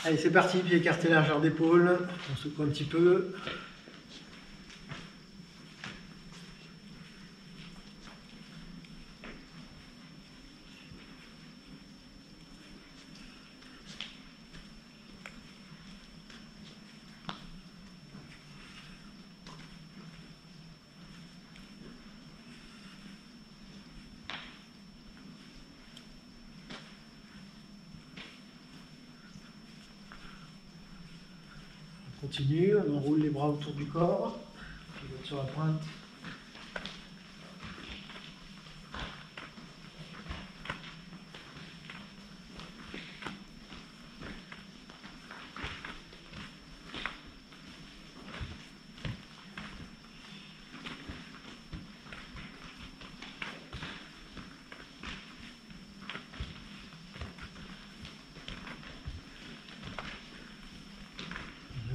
Allez, c'est parti, pied écarté, largeur d'épaule. On secoue un petit peu. On continue, on enroule les bras autour du corps. Pivote sur la pointe.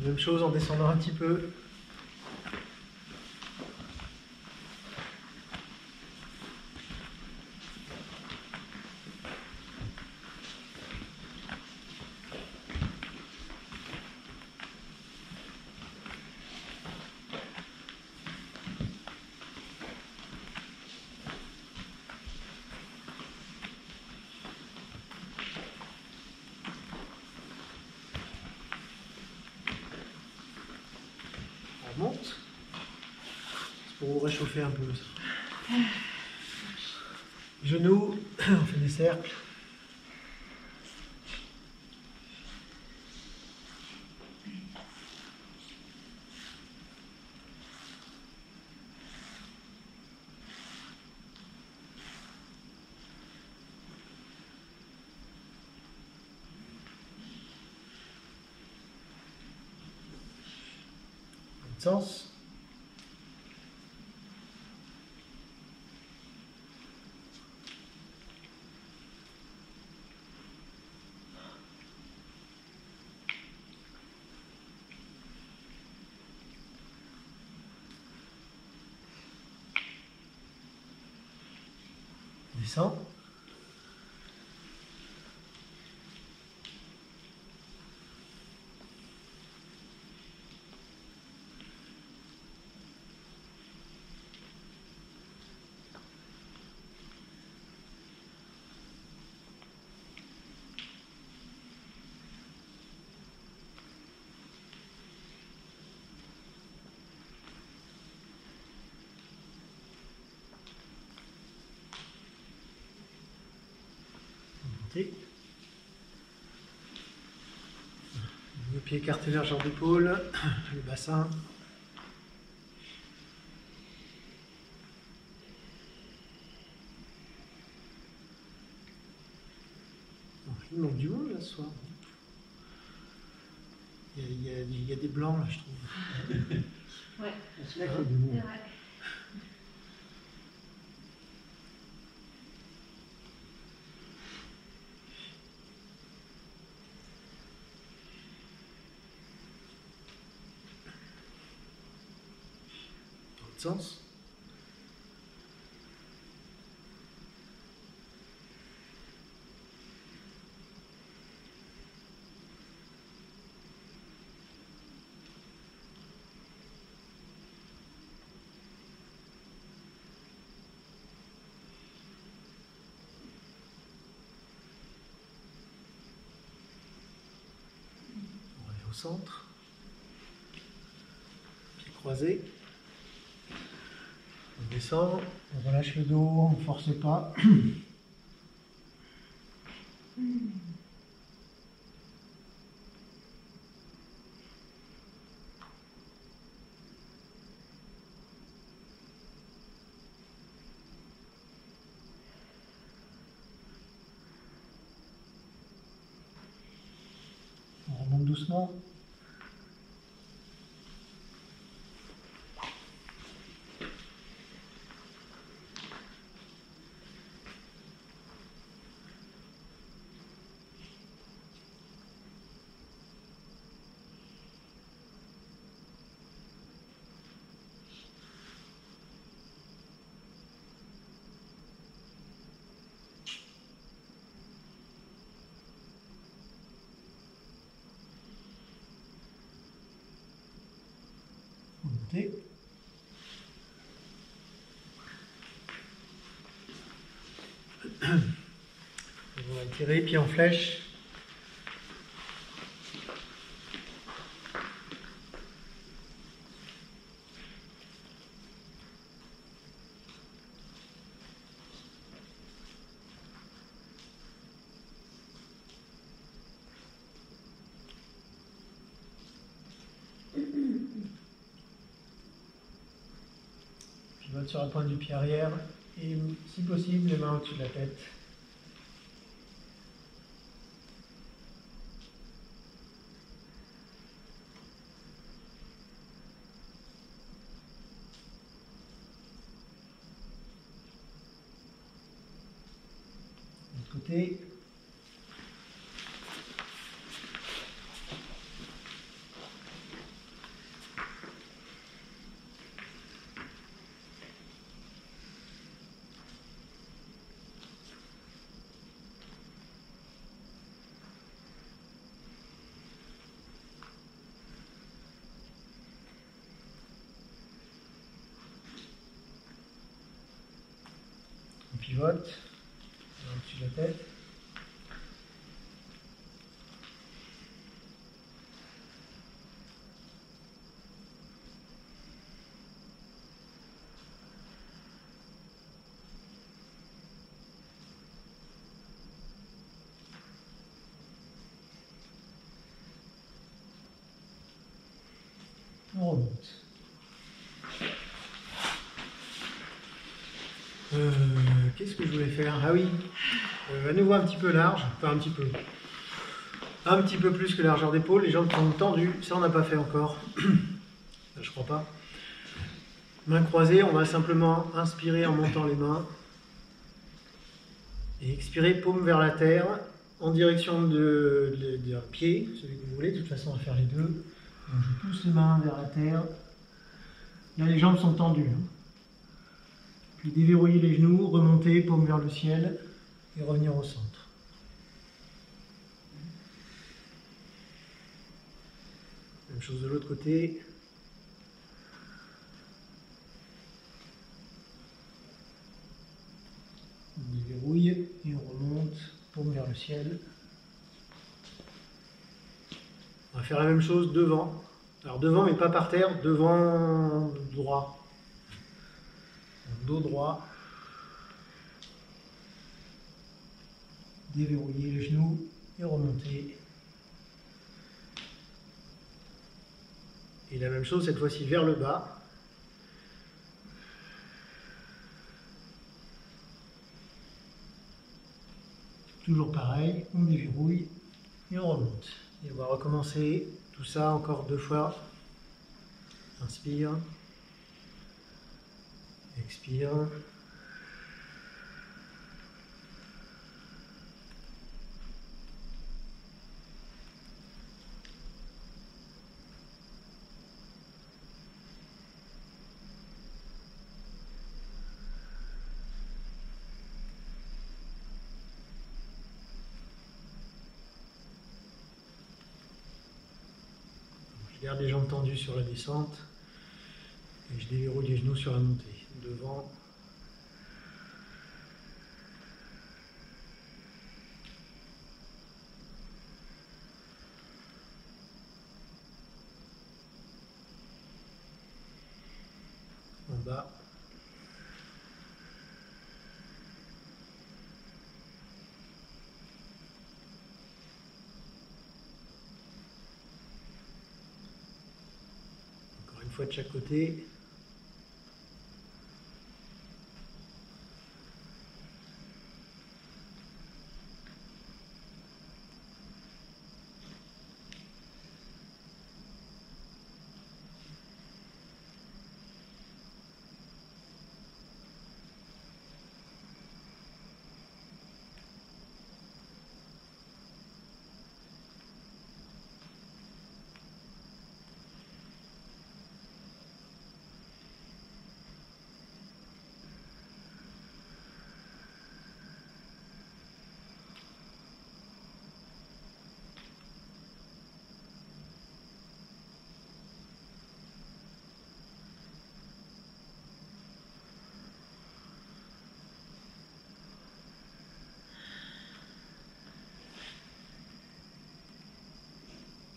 La même chose en descendant un petit peu. On monte. C'est pour vous réchauffer un peu. Ça. Genoux, on fait des cercles. Sens. Descend. Montez. Le pied écarté, largeur d'épaule, le bassin. Il manque du monde là ce soir. Il y a des blancs là, je trouve. Ouais. C'est là qu'il y a du monde. Ouais. Dans l'autre sens. On revient au centre. Pieds croisés. On descend, on relâche le dos, on ne force pas. On remonte doucement. côté. On va tirer, pied en flèche. Pivote sur la pointe du pied arrière et, si possible, les mains au-dessus de la tête. De l'autre côté. On pivote, au-dessus de la tête. On remonte. Qu'est-ce que je voulais faire? Ah oui, à nouveau un petit peu large, enfin un petit peu plus que la largeur d'épaule, les jambes sont tendues, ça on n'a pas fait encore, je crois pas. Mains croisées, on va simplement inspirer en montant les mains et expirer paume vers la terre en direction d'un pied, celui que vous voulez, de toute façon on va faire les deux. Donc je pousse les mains vers la terre, là les jambes sont tendues. Puis déverrouiller les genoux, remonter, paume vers le ciel et revenir au centre. Même chose de l'autre côté. On déverrouille et on remonte, paume vers le ciel. On va faire la même chose devant. Alors devant mais pas par terre, devant droit. Dos droit, déverrouiller les genoux et remonter. Et la même chose cette fois-ci vers le bas. Toujours pareil, on déverrouille et on remonte. Et on va recommencer tout ça encore 2 fois. Inspire. Expire. Je garde les jambes tendues sur la descente et je déverrouille les genoux sur la montée. Devant. En bas. Encore une fois de chaque côté.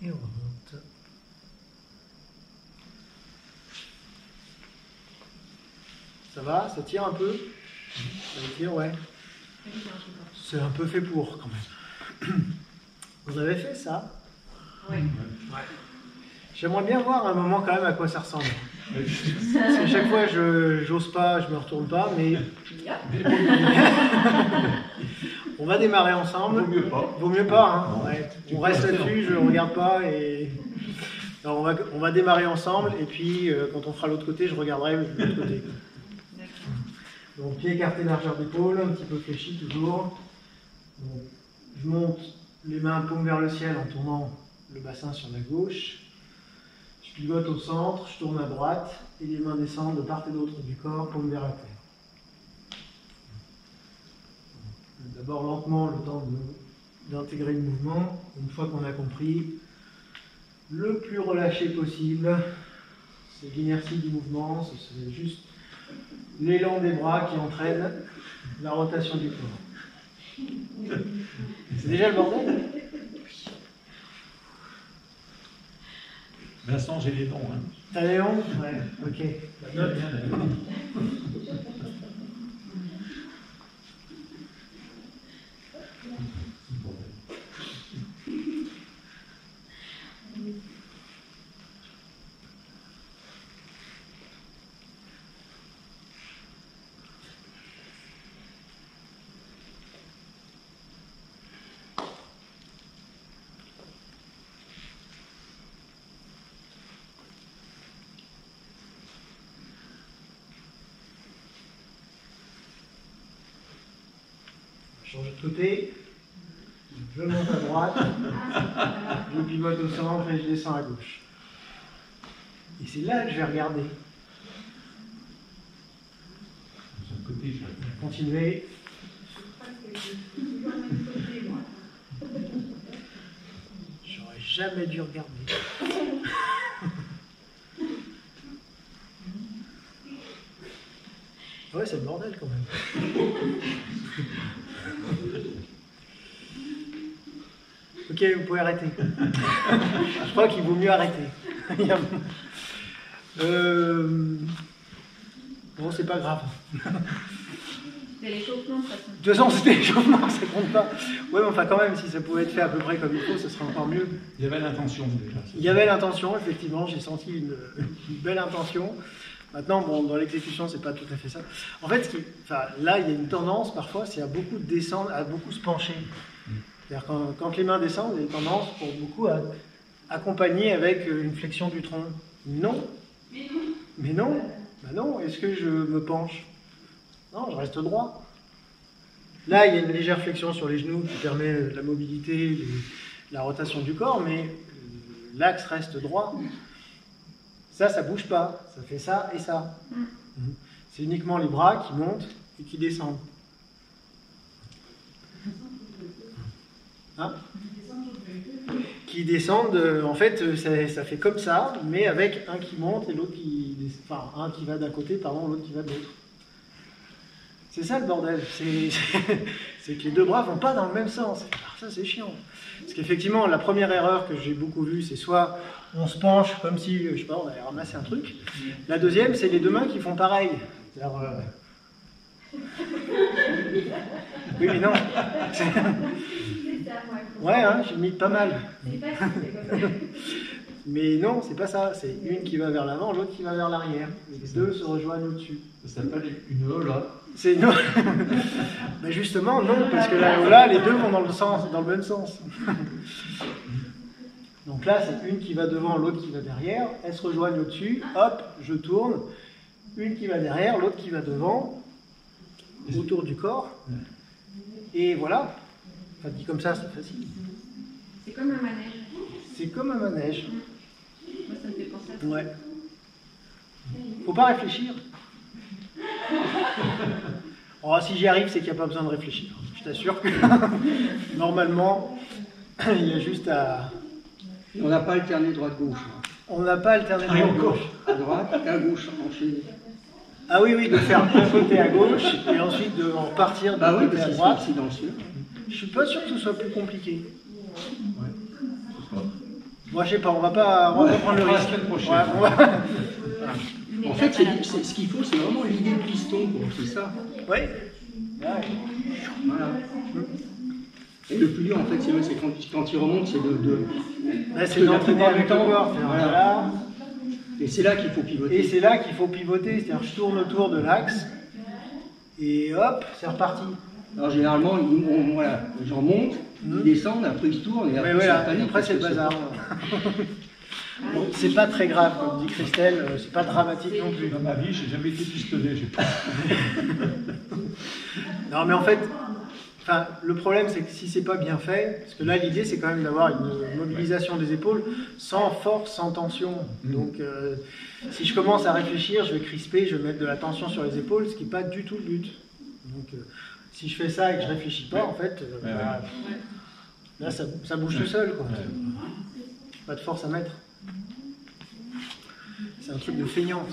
Et on remonte. Ça va? Ça tire un peu? Ça tire, ouais. C'est un peu fait pour, quand même. Vous avez fait ça? Oui. Ouais. J'aimerais bien voir un moment quand même à quoi ça ressemble. Parce qu'à chaque fois, j'ose pas, je me retourne pas, mais... On va démarrer ensemble. Vaut mieux pas. Vaut mieux pas, hein. Ouais. On reste là-dessus, je ne regarde pas et... Alors on va démarrer ensemble et puis quand on fera l'autre côté, je regarderai l'autre côté. Donc pied écarté, largeur d'épaule, un petit peu fléchi toujours. Donc, je monte les mains paume vers le ciel en tournant le bassin sur la gauche. Je pivote au centre, je tourne à droite et les mains descendent de part et d'autre du corps, paume vers la terre. D'abord lentement le temps d'intégrer le mouvement. Une fois qu'on a compris, le plus relâché possible, c'est l'inertie du mouvement, c'est juste l'élan des bras qui entraîne la rotation du corps. C'est déjà le bordel? Vincent, j'ai les dons. Hein. T'as Léon? Ouais, ok. La note. Change de côté, je monte à droite, je pivote au centre et je descends à gauche. Et c'est là que je vais regarder. Continuez. J'aurais jamais dû regarder. Ouais, c'est le bordel quand même. Ok, vous pouvez arrêter. Je crois qu'il vaut mieux arrêter. Bon, c'est pas grave. C'est l'échauffement, de toute façon. De toute façon, c'était l'échauffement, ça compte pas. Ouais, mais enfin, quand même, si ça pouvait être fait à peu près comme il faut, ce serait encore mieux. Il y avait l'intention déjà. Il y avait l'intention, effectivement, j'ai senti une belle intention. Maintenant, bon, dans l'exécution, c'est pas tout à fait ça. En fait, là, il y a une tendance, parfois, c'est à beaucoup descendre, à beaucoup se pencher. C'est-à-dire quand les mains descendent, il y a une tendance pour beaucoup à accompagner avec une flexion du tronc. Non. Mais non. Bah non, est-ce que je me penche? Non, je reste droit. Là, il y a une légère flexion sur les genoux qui permet la mobilité, la rotation du corps, mais l'axe reste droit. Ça bouge pas. Ça fait ça et ça. C'est uniquement les bras qui montent et qui descendent. Hein? Qui descendent, en fait, ça fait comme ça, mais avec un qui monte et l'autre qui... Enfin, un qui va d'un côté, pardon, l'autre qui va de l'autre. C'est ça le bordel. C'est que les deux bras vont pas dans le même sens. Alors ça, c'est chiant. Parce qu'effectivement, la première erreur que j'ai beaucoup vue, c'est soit on se penche comme si, je sais pas, on allait ramasser un truc. La deuxième, c'est les deux mains qui font pareil. Oui, mais non. Ouais, hein, j'ai mis pas mal. Mais non, c'est pas ça. C'est une qui va vers l'avant, l'autre qui va vers l'arrière. Les deux se rejoignent au-dessus. Ça s'appelle une hola. C'est une... Mais justement, non, parce que là, les deux vont dans le même sens. Donc là, c'est une qui va devant, l'autre qui va derrière. Elles se rejoignent au-dessus. Hop, je tourne. Une qui va derrière, l'autre qui va devant, autour du corps. Et voilà. Enfin, dit comme ça, c'est facile. C'est comme un manège. C'est comme un manège. Moi, ça me fait penser à ça. Ouais. Faut pas réfléchir. Oh, si j'y arrive, c'est qu'il n'y a pas besoin de réfléchir. Je t'assure que normalement, il y a juste à... On n'a pas alterné droite-gauche. On n'a pas alterné droite-gauche. À droite et à gauche, enchaîné. Ah oui, de faire un côté à gauche et ensuite de repartir Bah oui, côté parce à que droite. c'est silencieux. Je suis pas sûr que ce soit plus compliqué. Ouais. Moi, je sais pas, on va pas prendre le La risque. semaine prochaine. Ouais, on va- Une En étape fait, à la fois. ce qu'il faut, c'est vraiment l'idée de piston, quoi, c'est ça. Ouais. Voilà. Et le plus dur, en fait, c'est vrai, c'est quand il remonte, c'est Là, c'est d'entraîner avec le corps. Voilà. Voilà. Et c'est là qu'il faut Et pivoter. c'est là qu'il faut pivoter, c'est-à-dire je tourne autour de l'axe et hop, c'est reparti. Alors généralement, voilà, je remonte, il descend, après il se tourne, et après Mais voilà, c'est la panique, après, c'est le parce que bazar. Bon, c'est pas très grave, comme dit Christelle, c'est pas dramatique non plus. Dans ma vie, j'ai jamais été pistonné. J'ai pas... Non, mais en fait, enfin, le problème c'est que si c'est pas bien fait, parce que là l'idée c'est quand même d'avoir une mobilisation des épaules sans force, sans tension. Donc si je commence à réfléchir, je vais crisper, je vais mettre de la tension sur les épaules, ce qui n'est pas du tout le but. Donc si je fais ça et que je réfléchis pas, en fait, bah, là ça bouge tout seul, quoi. Pas de force à mettre. C'est un truc de feignant.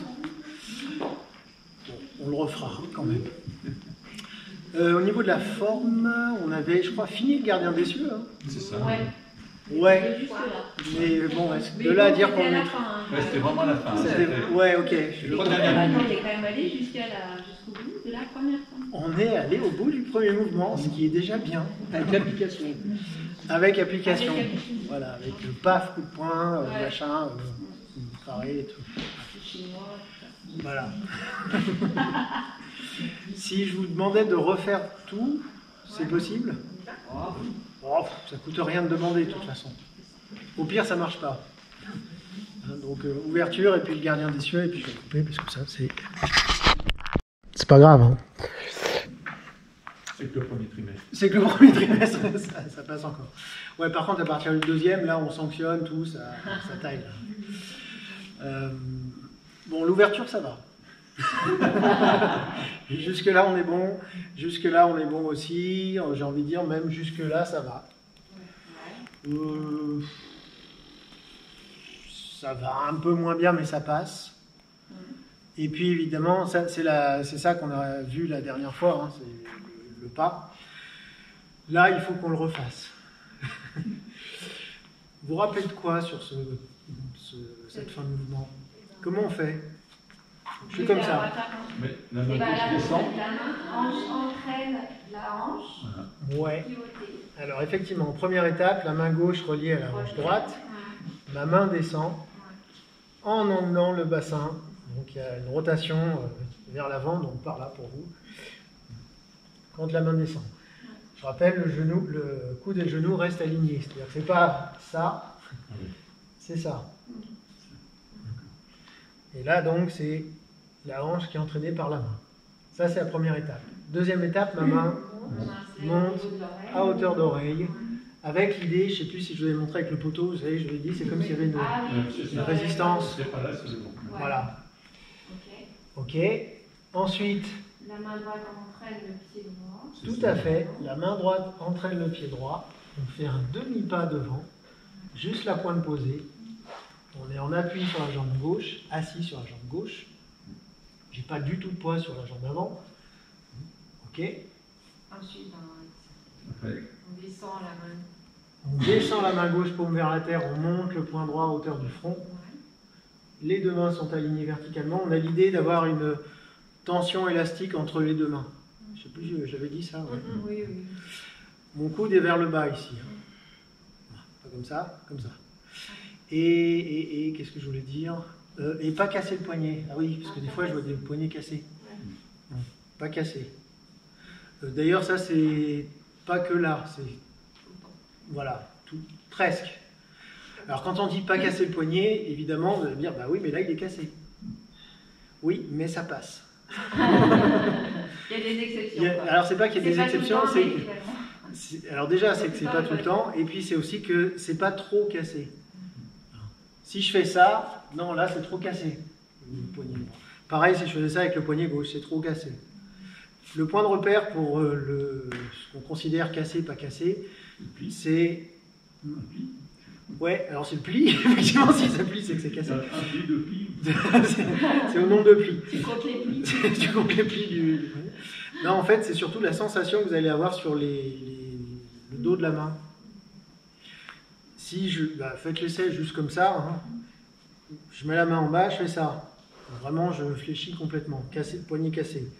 Bon, on le refera quand même. Au niveau de la forme, on avait, je crois, fini le gardien des cieux. Hein. C'est ça. Ouais. Ouais, Juste là. mais bon, Mais de là à bon, dire qu'on c'était à la est... fin, hein. Ouais, c'était vraiment la fin. C'était- Ouais, ok. Les trois Ah, dernières bah, minutes. on est quand même allé jusqu'au bout de la première fois. On est allé au bout du premier mouvement, ce qui est déjà bien, avec l'application. avec application. Avec application. Voilà, avec le paf, coup de poing, Ouais. machin, carré et tout. Chinois, tout ça. Voilà. Si je vous demandais de refaire tout, c'est possible? Oh, ça coûte rien de demander de toute façon. Au pire, ça marche pas. Hein, donc ouverture et puis le gardien des cieux et puis je vais couper parce que ça c'est pas grave. Hein. C'est que le premier trimestre. C'est que le premier trimestre, ça passe encore. Ouais, par contre, à partir du deuxième, là, on sanctionne tout, ça taille. Là. Bon, l'ouverture, ça va. Jusque-là, on est bon. Jusque-là, on est bon aussi. J'ai envie de dire, même jusque-là, ça va. Ça va un peu moins bien, mais ça passe. Et puis, évidemment, c'est ça qu'on a vu la dernière fois, hein, c'est le pas. Là, il faut qu'on le refasse. Vous vous rappelez de quoi sur cette fin de mouvement? Comment on fait? Je suis comme ça. Mais la main Et bah, gauche descend. la main entraîne la hanche, Ouais. pivoter. Alors, effectivement, première étape, la main gauche reliée à la hanche droite. Ma main descend en emmenant le bassin. Donc, il y a une rotation vers l'avant, donc par là pour vous. Quand la main descend. Je rappelle, le coude et le genou restent alignés. C'est-à-dire que c'est pas ça, c'est ça. Et là, donc, c'est la hanche qui est entraînée par la main. Ça, c'est la première étape. Deuxième étape, ma main monte à hauteur d'oreille, avec l'idée, je ne sais plus si je vous avais montré avec le poteau, vous savez, je vous l'ai dit, c'est comme s'il y avait Ah oui, C'est une ça. résistance. C'est pas là, c'est bon. Voilà. Ok. Ok. Ensuite, La main droite entraîne le pied droit. tout à fait, la main droite entraîne le pied droit. On fait un demi-pas devant, juste la pointe posée. On est en appui sur la jambe gauche, assis sur la jambe gauche. J'ai pas du tout de poids sur la jambe avant. Ok. Ensuite, Ouais. on descend la main. On descend la main gauche, paume vers la terre, on monte le poing droit à hauteur du front. Les deux mains sont alignées verticalement. On a l'idée d'avoir une tension élastique entre les deux mains. Je sais plus, j'avais dit ça. Ouais. Oui, oui. Mon coude est vers le bas ici. Hein. Pas comme ça, comme ça. Et qu'est-ce que je voulais dire? Et pas casser le poignet. Ah oui, parce que des fois je vois des poignets cassés. Non, pas cassé. D'ailleurs, ça c'est pas que là, c'est voilà, presque. Alors quand on dit pas casser le poignet, évidemment, vous allez me dire, bah oui, mais là il est cassé. Oui, mais ça passe. Il y a des exceptions. quoi. Alors c'est pas qu'il y a des C'est pas tout le exceptions, temps, c'est... mais finalement. Alors déjà, c'est que c'est pas tout le temps, et puis c'est aussi que c'est pas trop cassé. Si je fais ça, non, là c'est trop cassé. Le poignet. Pareil, si je faisais ça avec le poignet gauche, c'est trop cassé. Le point de repère pour ce qu'on considère cassé, pas cassé, c'est... Ouais, alors c'est le pli, effectivement, si ça plie, c'est que c'est cassé. Un pli, deux plis. C'est au nombre de plis. Tu comptes les plis. Tu comptes les plis du... Non, en fait, c'est surtout la sensation que vous allez avoir sur le dos de la main. Si faites l'essai juste comme ça, hein. Je mets la main en bas, je fais ça. Vraiment, je fléchis complètement, poignet cassé.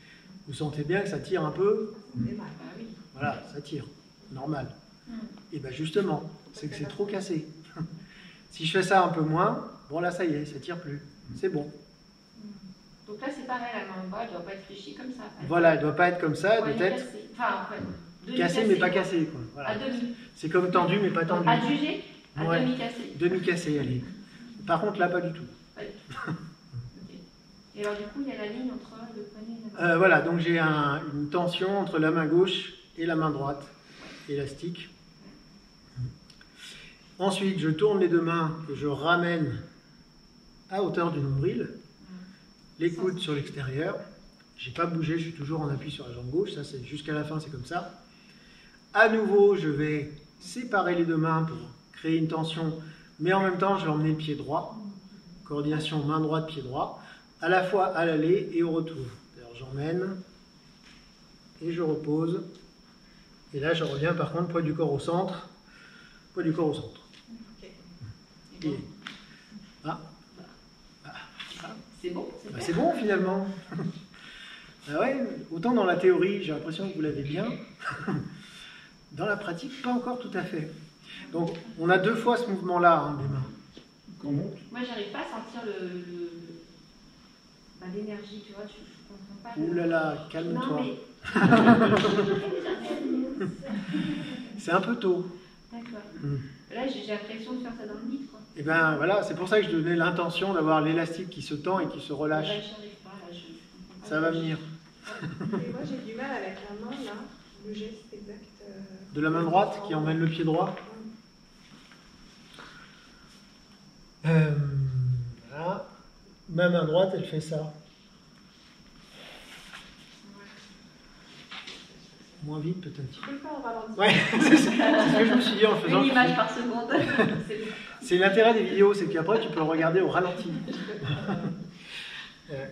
Vous sentez bien que ça tire un peu? Voilà, ça tire, normal. Et bien justement, c'est que c'est trop cassé. Si je fais ça un peu moins, bon là ça y est, ça tire plus. C'est bon. Donc là c'est pareil, la main en bas, elle ne doit pas être fléchie comme ça. Voilà, elle ne doit pas être comme ça, elle Poignet doit être cassé. Enfin, cassée mais pas cassée. Quoi. Voilà. À demi. C'est comme tendu mais pas tendu. Adjugé, à Ouais. demi cassé. Demi-cassé, allez. Par contre là, pas du tout. Pas du tout. Ok. Et alors du coup, il y a la ligne entre le poignet et la main. Voilà, donc j'ai une tension entre la main gauche et la main droite, élastique. Ensuite, je tourne les deux mains et je ramène à hauteur du nombril, les coudes sur l'extérieur. Je n'ai pas bougé, je suis toujours en appui sur la jambe gauche, ça c'est jusqu'à la fin, c'est comme ça. À nouveau, je vais séparer les deux mains pour créer une tension, mais en même temps, je vais emmener le pied droit. Coordination main droite, pied droit, à la fois à l'aller et au retour. Alors j'emmène et je repose. Et là, je reviens par contre, poids du corps au centre. Poids du corps au centre. Okay. Et... C'est bon, c'est bon finalement. Ah ouais, autant dans la théorie, j'ai l'impression que vous l'avez bien. Dans la pratique, pas encore tout à fait. Donc, on a deux fois ce mouvement-là hein, des mains. Comment? Moi, j'arrive pas à sentir l'énergie, tu vois, je comprends pas. Ouh là là, calme-toi. Non, mais... C'est un peu tôt. D'accord. Là, j'ai l'impression de faire ça dans le vide, quoi. Et bien voilà, c'est pour ça que je donnais l'intention d'avoir l'élastique qui se tend et qui se relâche. Là, j'arrive pas, là, je comprends pas. Ça va venir. Et moi, j'ai du mal avec la main, là, le geste exact. De la main droite qui emmène le pied droit. Voilà. Ma main droite, elle fait ça. Moins vite peut-être. Tu peux le faire en ralenti. Ouais, c'est ce que je me suis dit en faisant. Une image par seconde. C'est l'intérêt des vidéos, c'est qu'après tu peux le regarder au ralenti.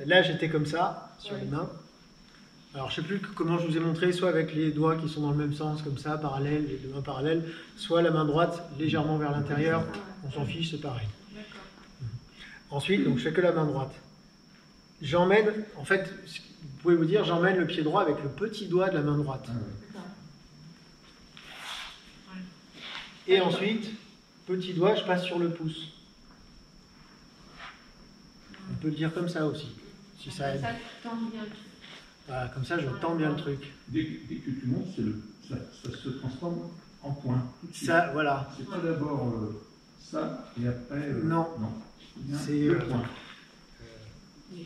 Là j'étais comme ça, sur les mains. Alors je ne sais plus comment je vous ai montré, soit avec les doigts qui sont dans le même sens, comme ça, parallèles, les deux mains parallèles, soit la main droite légèrement vers l'intérieur, on s'en fiche, c'est pareil. Ensuite, donc je fais que la main droite. J'emmène, en fait, vous pouvez vous dire, j'emmène le pied droit avec le petit doigt de la main droite. Et ensuite, petit doigt, je passe sur le pouce. On peut le dire comme ça aussi, si ça aide. Ça tend bien le truc. Voilà, comme ça, je tends bien le truc. Dès que tu montes, ça se transforme en point. Tout de suite. Ça, voilà. C'est pas d'abord ça et après. Non. C'est le point.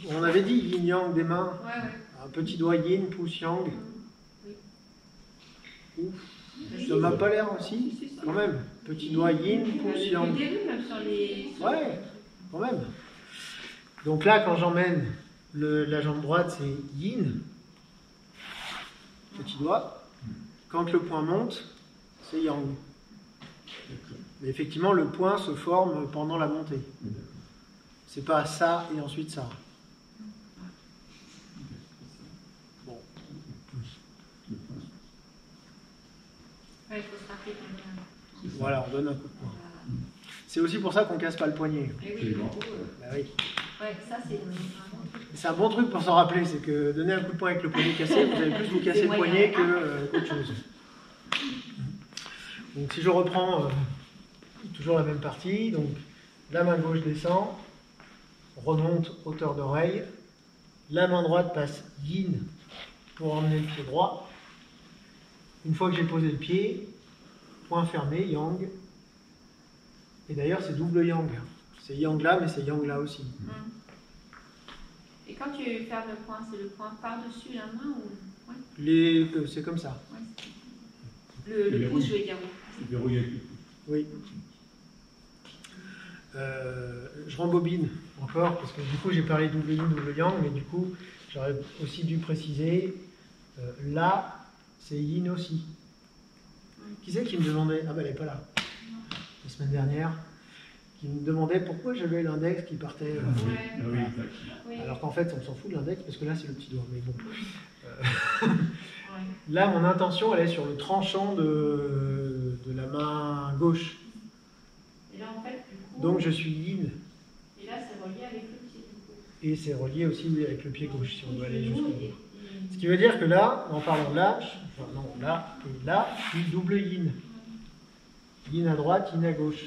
On avait dit yin-yang des mains. Ouais. Un petit doigt yin, pouce yang. Oui. Ouf. Ça m'a pas l'air aussi, quand même. Petit doigt yin, pouce yang. Au début, même sur les... Ouais, quand même. Donc là, quand j'emmène la jambe droite, c'est yin. Petit doigt. Quand le point monte, c'est yang. Mais effectivement, le point se forme pendant la montée. C'est pas ça et ensuite ça. Bon. Ouais, il faut se rappeler qu'on a... Voilà, on donne un coup de poing. C'est aussi pour ça qu'on casse pas le poignet. Et oui, du coup, Bah oui. ouais, ça c'est un bon truc. C'est un bon truc pour s'en rappeler, c'est que donner un coup de poing avec le poignet cassé, vous allez plus vous casser le poignet qu'autre chose. Donc si je reprends toujours la même partie, donc la main gauche descend, remonte hauteur d'oreille, la main droite passe yin pour emmener le pied droit. Une fois que j'ai posé le pied, point fermé, yang. Et d'ailleurs c'est double yang. C'est yang là, mais c'est yang là aussi. Et quand tu fermes le point, c'est le point par-dessus la main ou... Ouais. C'est comme ça. Ouais, le pouce, je vais dire oui. C'est verrouillé avec le pouce. Oui. Je rembobine encore, parce que du coup j'ai parlé double yin, double yang, mais du coup j'aurais aussi dû préciser, là c'est yin aussi. Qui c'est qui me demandait, ah ben elle n'est pas là, la semaine dernière, qui me demandait pourquoi j'avais l'index qui partait. Ouais. Ah oui, exact. Oui. Alors qu'en fait on s'en fout de l'index, parce que là c'est le petit doigt, mais bon. Ouais. Là mon intention elle est sur le tranchant de la main gauche. Donc je suis yin. Et là, c'est relié avec le pied, du coup. Et c'est relié aussi avec le pied gauche, si on doit aller jusqu'au bout. Ce qui veut dire que là, en parlant là, enfin non, là et là, je suis double yin. Yin à droite, yin à gauche.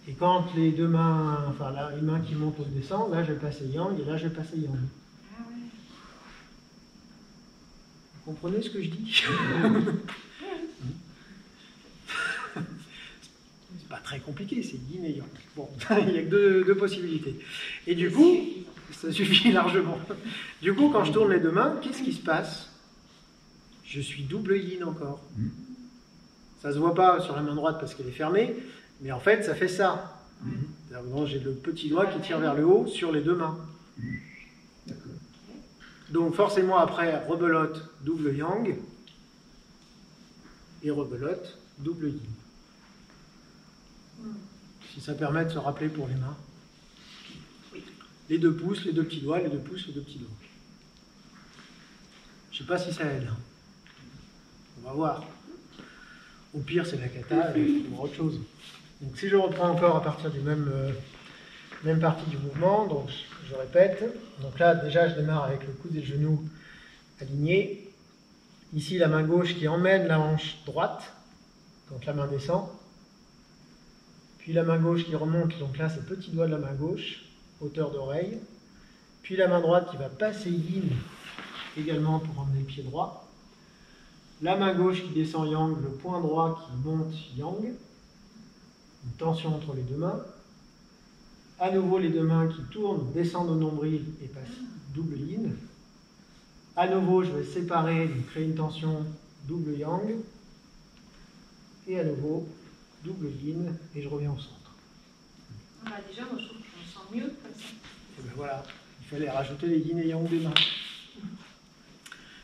Et quand les deux mains, enfin là, une main qui monte ou descend, là je vais passer yang et là je vais passer yang. Ah ouais. Vous comprenez ce que je dis? C'est pas très compliqué, c'est yin et yang. Bon, il n'y a que deux possibilités. Et du coup, ça suffit largement. Du coup, quand je tourne les deux mains, qu'est-ce qui se passe? Je suis double yin encore. Ça se voit pas sur la main droite parce qu'elle est fermée, mais en fait, ça fait ça. J'ai le petit doigt qui tire vers le haut sur les deux mains. Donc forcément, après, rebelote, double yang, et rebelote, double yin. Si ça permet de se rappeler pour les mains. Les deux pouces, les deux petits doigts, les deux pouces, les deux petits doigts. Je ne sais pas si ça aide. On va voir. Au pire, c'est la cata, et il faut voir autre chose. Donc si je reprends encore à partir du même partie du mouvement, donc je répète. Donc là, déjà, je démarre avec le coude et le genou alignés. Ici, la main gauche qui emmène la hanche droite, donc la main descend. Puis la main gauche qui remonte, donc là, c'est le petit doigt de la main gauche, hauteur d'oreille. Puis la main droite qui va passer yin, également pour emmener le pied droit. La main gauche qui descend yang, le poing droit qui monte yang. Une tension entre les deux mains. À nouveau, les deux mains qui tournent, descendent au nombril et passent double yin. À nouveau, je vais séparer, donc créer une tension double yang. Et à nouveau, double yin, et je reviens au centre. Ah bah déjà, moi je trouve qu'on sent mieux comme ça. Et ben voilà, il fallait rajouter les yin et yang des mains.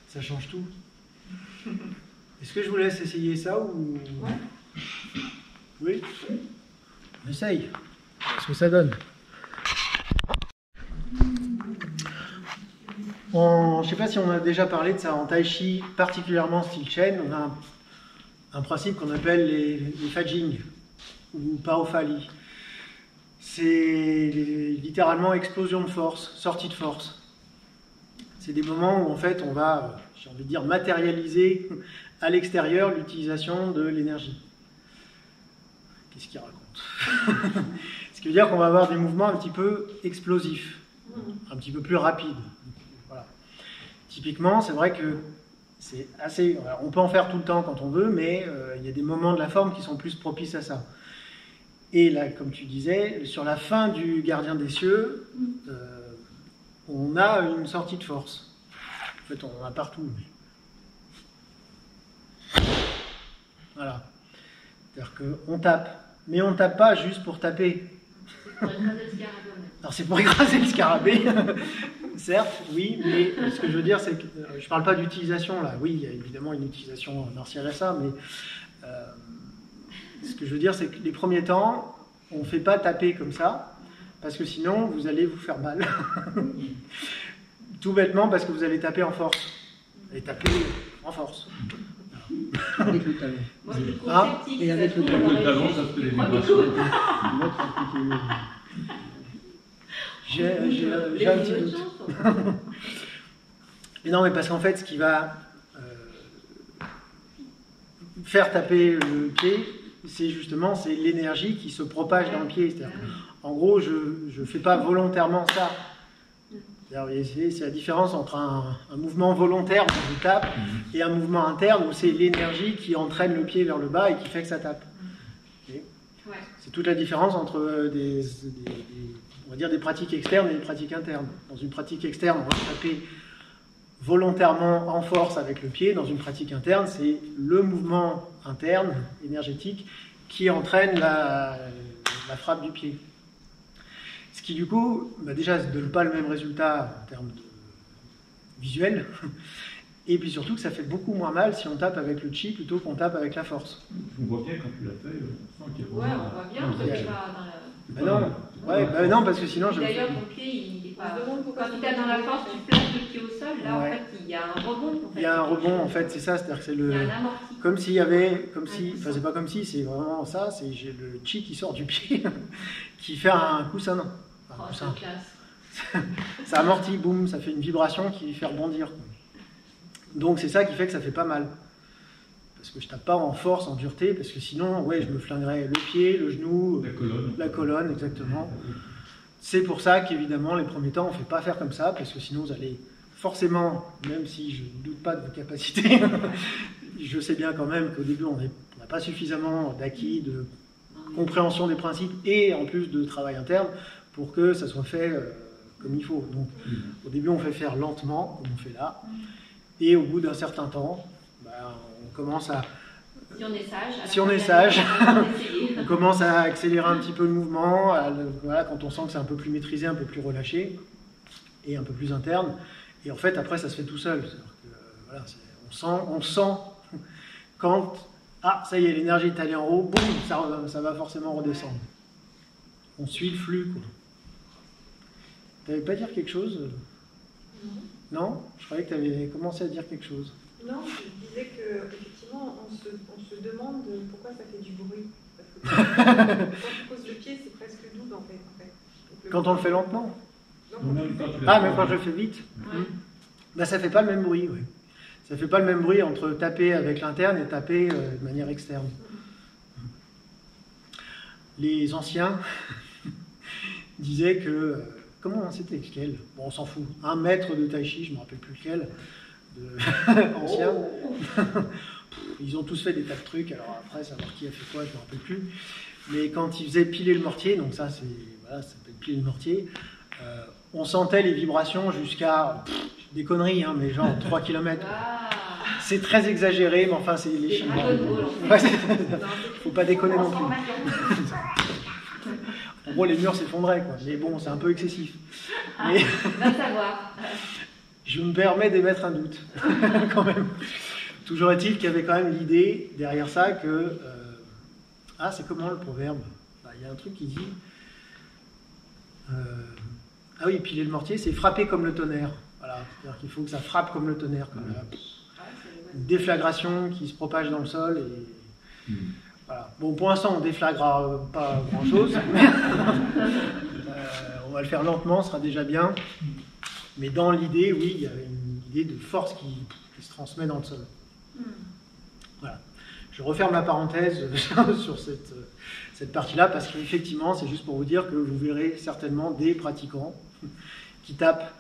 Ça change tout. Est-ce que je vous laisse essayer ça ou... Ouais. Oui. On essaye. Ce que ça donne. Je ne sais pas si on a déjà parlé de ça en tai chi, particulièrement style Chen. On a un principe qu'on appelle les Fajing ou Paofali. C'est littéralement explosion de force, sortie de force. C'est des moments où en fait on va, j'ai envie de dire, matérialiser à l'extérieur l'utilisation de l'énergie. Qu'est-ce qu'il raconte? Ce qui veut dire qu'on va avoir des mouvements un petit peu explosifs, un petit peu plus rapides. Voilà. Typiquement, c'est vrai que c'est assez... On peut en faire tout le temps quand on veut, mais il y a des moments de la forme qui sont plus propices à ça. Et là, comme tu disais, sur la fin du Gardien des Cieux, on a une sortie de force. En fait, on en a partout. Voilà. C'est-à-dire qu'on tape. Mais on ne tape pas juste pour taper. Pour écraser le scarabée. Alors c'est pour écraser le scarabée, certes, oui, mais ce que je veux dire, c'est que je ne parle pas d'utilisation là. Oui, il y a évidemment une utilisation martiale à ça, mais ce que je veux dire, c'est que les premiers temps, on ne fait pas taper comme ça, parce que sinon, vous allez vous faire mal. Tout bêtement, parce que vous allez taper en force. Vous allez taper en force. Avec le talon. Moi, je trouve Ah, sceptique, et avec ça, le je Avec trouve le talon, ça fait des vibrations. L'autre appliqué. J'ai un petit doute. Mais non, mais parce qu'en fait, ce qui va faire taper le pied, c'est justement l'énergie qui se propage dans le pied. En gros, je ne fais pas volontairement ça. C'est la différence entre un mouvement volontaire où je tape et un mouvement interne où c'est l'énergie qui entraîne le pied vers le bas et qui fait que ça tape. Okay. Ouais. C'est toute la différence entre on va dire des pratiques externes et des pratiques internes. Dans une pratique externe, on va taper volontairement en force avec le pied. Dans une pratique interne, c'est le mouvement interne, énergétique, qui entraîne la frappe du pied. Ce qui du coup, déjà, ne donne pas le même résultat en termes visuels, Et puis surtout que ça fait beaucoup moins mal si on tape avec le chi plutôt qu'on tape avec la force. On voit bien quand tu l'as fait, on sent qu'il y a Ouais, vraiment- on voit bien, Ouais. c'est pas dans la... Ben non, ouais, ben non, parce que sinon je... D'ailleurs, ton pied, il est pas... On se demande pourquoi Quand tu tapes dans la force, tu places le pied au sol, là, Ouais. en fait, il y a un rebond. En fait. Il y a un rebond en fait, c'est ça, c'est-à-dire que c'est Il y a le... un amorti. Comme s'il y avait, comme Un si, coussin. enfin c'est pas comme si, c'est vraiment ça, c'est j'ai le chi qui sort du pied, qui fait un coussin, non. Enfin, un Oh, coussin. c'est classe. Ça amortit, boum, ça fait une vibration qui fait rebondir. Quoi. Donc c'est ça qui fait que ça fait pas mal. Parce que je tape pas en force, en dureté, parce que sinon, ouais, je me flinguerais le pied, le genou, La colonne. exactement. C'est pour ça qu'évidemment, les premiers temps, on ne fait pas faire comme ça, parce que sinon, vous allez forcément, même si je ne doute pas de vos capacités, je sais bien quand même qu'au début, on n'a pas suffisamment d'acquis, de compréhension des principes, et en plus de travail interne, pour que ça soit fait comme il faut. Donc, au début, on fait faire lentement, comme on fait là, et au bout d'un certain temps, bah, on commence à... Si on est sage. à la Si on fin est de sage. l'année, on va essayer. On commence à accélérer un petit peu le mouvement, voilà, quand on sent que c'est un peu plus maîtrisé, un peu plus relâché, et un peu plus interne. Et en fait, après, ça se fait tout seul. C'est-à-dire que, voilà, on sent quand, ah, ça y est, l'énergie est allée en haut, boum, ça va forcément redescendre. On suit le flux, quoi. T'avais pas dire quelque chose? Non? Je croyais que tu avais commencé à dire quelque chose. Non, je disais que effectivement, on se demande pourquoi ça fait du bruit. Parce que quand tu poses le pied, c'est presque doux en fait. Donc, Quand on le fait lentement? Non, Même quand tu Ah, l'as même quand fait. je le fais vite? Ouais. Bah, ça fait pas le même bruit, oui. Ça fait pas le même bruit entre taper avec l'interne et taper de manière externe. Les anciens disaient que... comment c'était lequel? Bon, on s'en fout. Un maître de tai chi, je me rappelle plus lequel, ancien. Ils ont tous fait des tas de trucs, alors après, savoir qui a fait quoi, je me rappelle plus. Mais quand ils faisaient piler le mortier, donc ça, c'est... Voilà, ça s'appelle piler le mortier, on sentait les vibrations jusqu'à... des conneries, hein, mais genre 3 km. Ah, C'est très exagéré, mais enfin, c'est les c'est chiffres. Dragon Ball, en fait. Ouais, faut pas déconner non plus. Transformation. En gros, les murs s'effondraient, quoi. Mais bon, c'est un peu excessif. Mais Va savoir. je me permets d'émettre un doute, quand même. Toujours est-il qu'il y avait quand même l'idée derrière ça que... ah, c'est comment le proverbe? Bah, il y a un truc qui dit... ah oui, piler le mortier, c'est frapper comme le tonnerre. Voilà, c'est-à-dire qu'il faut que ça frappe comme le tonnerre. Comme une déflagration qui se propage dans le sol. Et... Voilà. Bon, pour l'instant, on déflagrera pas grand-chose. On va le faire lentement, ce sera déjà bien. Mais dans l'idée, oui, il y a une idée de force qui se transmet dans le sol. Voilà. Je referme la parenthèse sur cette partie-là, parce qu'effectivement, c'est juste pour vous dire que vous verrez certainement des pratiquants qui tapent.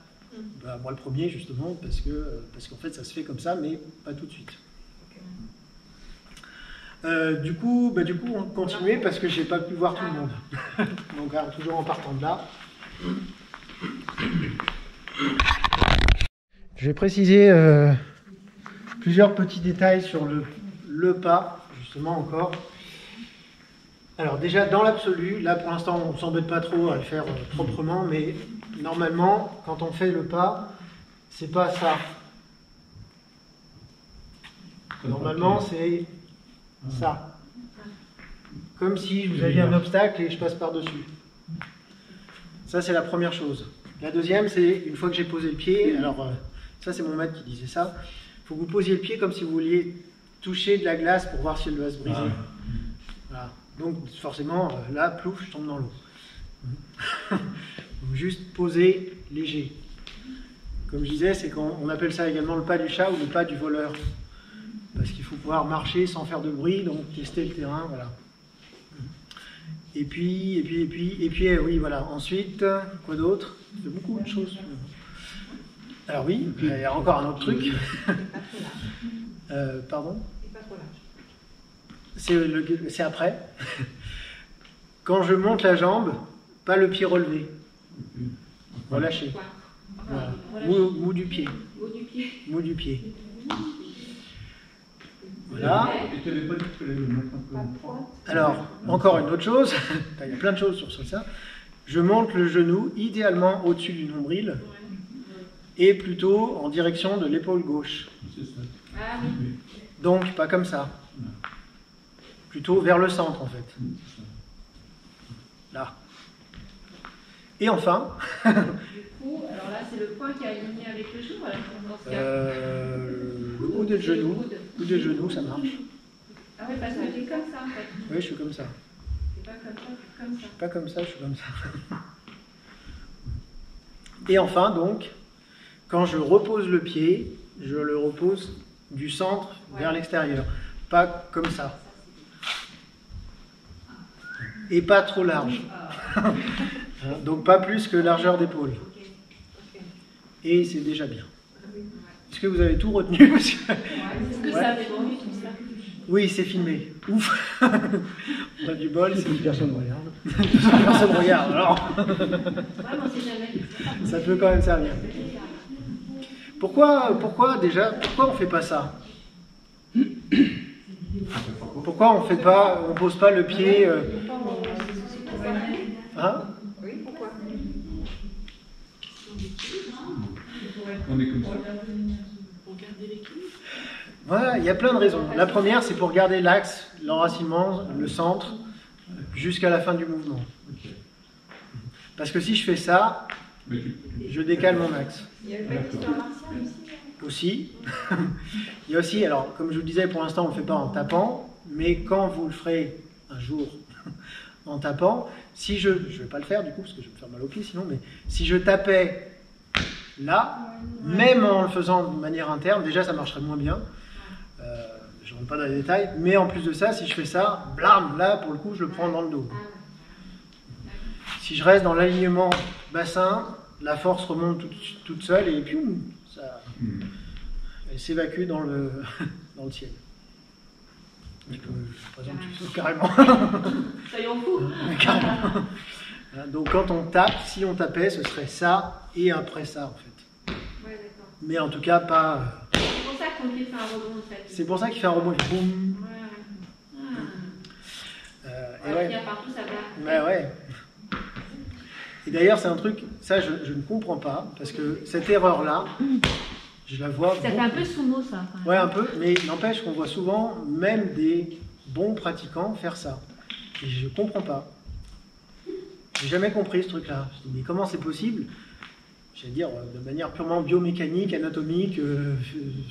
Bah, moi le premier, justement, parce qu'en fait, ça se fait comme ça, mais pas tout de suite. Du coup, on continue parce que j'ai pas pu voir tout le monde. Donc, alors, toujours en partant de là. Je vais préciser plusieurs petits détails sur le pas, justement encore. Alors déjà, dans l'absolu, là pour l'instant, on ne s'embête pas trop à le faire proprement, mais normalement, quand on fait le pas, c'est pas ça. Normalement, c'est ça. Comme si vous aviez un obstacle et je passe par-dessus. Ça, c'est la première chose. La deuxième, c'est une fois que j'ai posé le pied, alors ça, c'est mon maître qui disait ça, il faut que vous posiez le pied comme si vous vouliez toucher de la glace pour voir si elle va se briser. Voilà. Donc, forcément, là, plouf, je tombe dans l'eau. Donc, juste poser léger. Comme je disais, c'est qu'on appelle ça également le pas du chat ou le pas du voleur. Parce qu'il faut pouvoir marcher sans faire de bruit, donc tester le terrain, voilà. Et puis, oui, voilà. Ensuite, quoi d'autre? Il y a beaucoup de choses. Alors oui, il y a encore un autre truc. Pardon? c'est pas trop large. C'est après. Quand je monte la jambe, pas le pied relevé. Relâché. Quoi. Voilà. Relâche. Mou du pied. Haut du pied. Mou du pied. Voilà. Et tu n'avais pas dit que tu allais le mettre un peu Pas en de pointe. Alors, encore une autre chose. Il y a plein de choses sur ça. Je monte le genou idéalement au-dessus du nombril est plutôt en direction de l'épaule gauche. C'est ça. Ah oui. Oui. Donc, pas comme ça. Plutôt vers le centre, en fait. C'est ça. Là. Et enfin, Du coup, alors là, c'est le poing qui est aligné avec le genou, voilà, dans ce cas. le coude et le genou. Coude et le genou, ça marche. Ah oui, parce que tu es comme ça, en fait. Oui, je suis comme ça. C'est pas comme ça, c'est comme ça. Pas comme ça, je suis comme ça. Et enfin, donc, quand je repose le pied, je le repose du centre vers l'extérieur. Pas comme ça. Et pas trop large. Donc pas plus que largeur d'épaule. Et c'est déjà bien. Est-ce que vous avez tout retenu? Parce que- Est-ce que Ouais. ça avait vendu tout ça? Oui, c'est filmé. Ouf. On a du bol, c'est Personne ne regarde. personne regarde. Alors, Vraiment, c'est jamais. ça peut quand même servir. Pourquoi on fait pas ça? Pourquoi on pose pas le pied hein? Oui, pourquoi? On est comme ça. Voilà, il y a plein de raisons. La première, c'est pour garder l'axe, l'enracinement, le centre, jusqu'à la fin du mouvement. Ok. Parce que si je fais ça, Mais tu- je décale mon axe. Il y a le fait d'histoire martiale aussi. Aussi. Il y a aussi, alors comme je vous le disais, pour l'instant on ne le fait pas en tapant, mais quand vous le ferez un jour en tapant, si je ne vais pas le faire du coup, parce que je vais me faire mal au pied sinon, mais si je tapais là, même en le faisant de manière interne, déjà ça marcherait moins bien. Je ne rentre pas dans les détails, mais en plus de ça, si je fais ça, blam, là pour le coup je le prends dans le dos. Si je reste dans l'alignement bassin, la force remonte toute seule et puis ça, elle s'évacue dans le, dans le ciel. Je présente tout ça carrément. Soyons fous. Carrément. Donc quand on tape, si on tapait, ce serait ça et après ça en fait. Ouais, d'accord. Mais en tout cas pas. C'est pour ça qu'on fait un rebond, en fait. C'est pour ça qu'il fait un rebond. Il fait boum. Ouais. Et On va ouais. finir partout, ça va. Ouais, ouais. Et d'ailleurs, c'est un truc, ça je ne comprends pas, parce que cette erreur-là, je la vois. Ça fait un peu sumo, ça. quand même. Ouais, un peu, mais n'empêche qu'on voit souvent même des bons pratiquants faire ça. Et je ne comprends pas. J'ai jamais compris ce truc-là. Je dis, mais comment c'est possible? J'allais dire, de manière purement biomécanique, anatomique,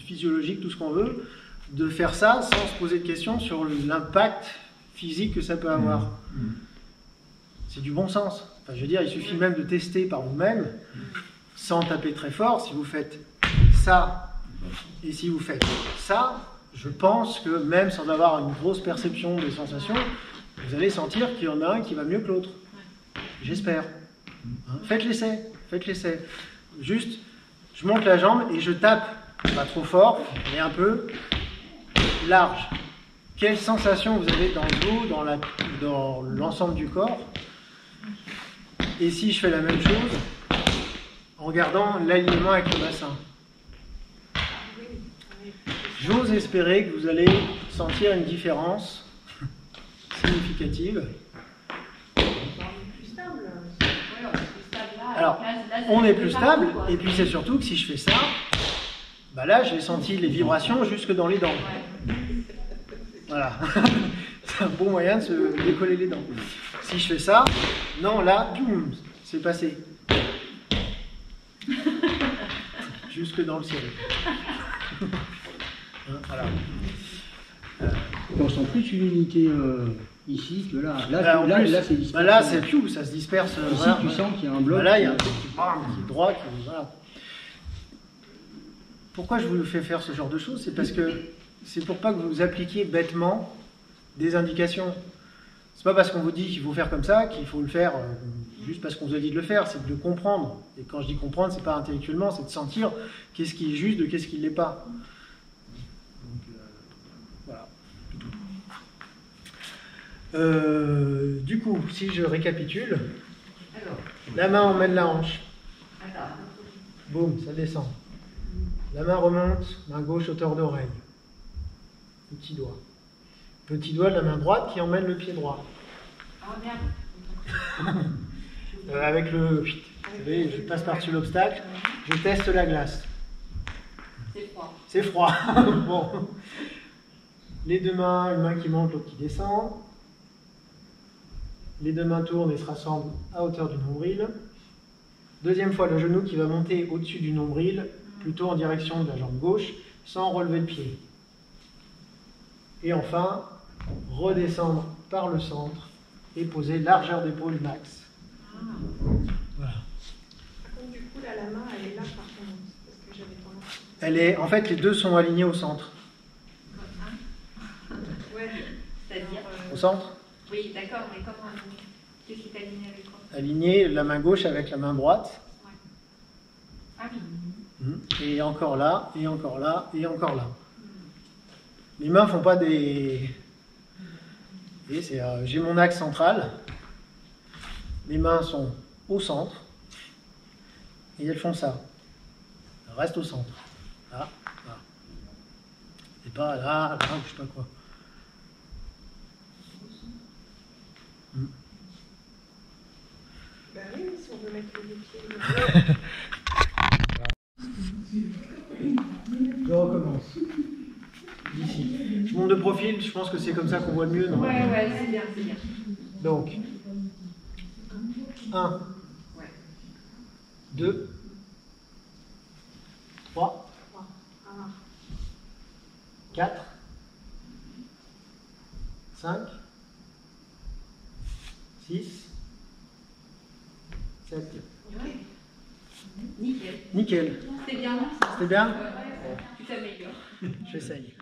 physiologique, tout ce qu'on veut, de faire ça sans se poser de questions sur l'impact physique que ça peut avoir. C'est du bon sens. Enfin, je veux dire, il suffit même de tester par vous-même, sans taper très fort. Si vous faites ça, et si vous faites ça, je pense que même sans avoir une grosse perception des sensations, vous allez sentir qu'il y en a un qui va mieux que l'autre. J'espère. Hein, faites l'essai, faites l'essai. Juste, je monte la jambe et je tape, pas trop fort, mais un peu large. Quelle sensation vous avez dans le dos, dans l'ensemble du corps? Et si je fais la même chose, en gardant l'alignement avec le bassin? J'ose espérer que vous allez sentir une différence significative. On est plus stable. Ouais, on est plus stable là. Alors, Là, ça on fait est plus stable, partout, quoi. et puis c'est surtout que si je fais ça, bah là j'ai senti les vibrations jusque dans les dents. Ouais. Voilà. C'est un bon moyen de se décoller les dents. Si je fais ça, non, là, boum, c'est passé. Jusque dans le ciel. Hein, voilà. On sent plus une unité ici que là. Là, en plus, c'est dispersé. bah là, c'est piou, ça se disperse. Ici, Voilà. tu sens qu'il y a un bloc. Bah là, il y a un truc qui est droit, voilà. Pourquoi je vous fais faire ce genre de choses? C'est parce que c'est pour pas que vous appliquiez bêtement des indications. C'est pas parce qu'on vous dit qu'il faut faire comme ça qu'il faut le faire juste parce qu'on vous a dit de le faire, c'est de le comprendre. Et quand je dis comprendre, c'est pas intellectuellement, c'est de sentir qu'est-ce qui est juste de qu'est-ce qui ne l'est pas. Donc, voilà. Du coup, si je récapitule, Alors, la main emmène la hanche, attends. boum, ça descend. La main remonte, main gauche hauteur d'oreille. Petit doigt. Petit doigt de la main droite qui emmène le pied droit. Oh merde. Avec le Vous savez, je passe par-dessus l'obstacle, je teste la glace. C'est froid. C'est froid. Bon. Les deux mains, une main qui monte, l'autre qui descend. Les deux mains tournent et se rassemblent à hauteur du nombril. Deuxième fois, le genou qui va monter au-dessus du nombril, plutôt en direction de la jambe gauche, sans relever le pied. Et enfin, redescendre par le centre et poser largeur d'épaule max. Voilà. Par contre, du coup, là, la main, elle est là, par contre, parce que j'avais tendance. Elle est, en fait, les deux sont alignés au centre. Ouais. C'est-à-dire Au centre, Oui, d'accord, mais comment qu'est-ce qui est aligné avec quoi? aligner la main gauche avec la main droite. Ouais. Ah oui. Et encore là, et encore là, et encore là. Les mains font pas des... Vous voyez, j'ai mon axe central. Les mains sont au centre. Et elles font ça. Elles restent au centre. Là, là. Et pas là, là, je sais pas quoi. Ben oui, si on veut mettre les pieds. Je recommence. D'ici. Je monte de profil, je pense que c'est comme ça qu'on voit le mieux. Non Ouais, c'est bien, c'est bien. Donc, 1, Ouais. 2, 3, 4, 5, 6, 7. Ouais. Nickel. Nickel. C'est bien. C'était bien? Tu t'améliores. J'essaye.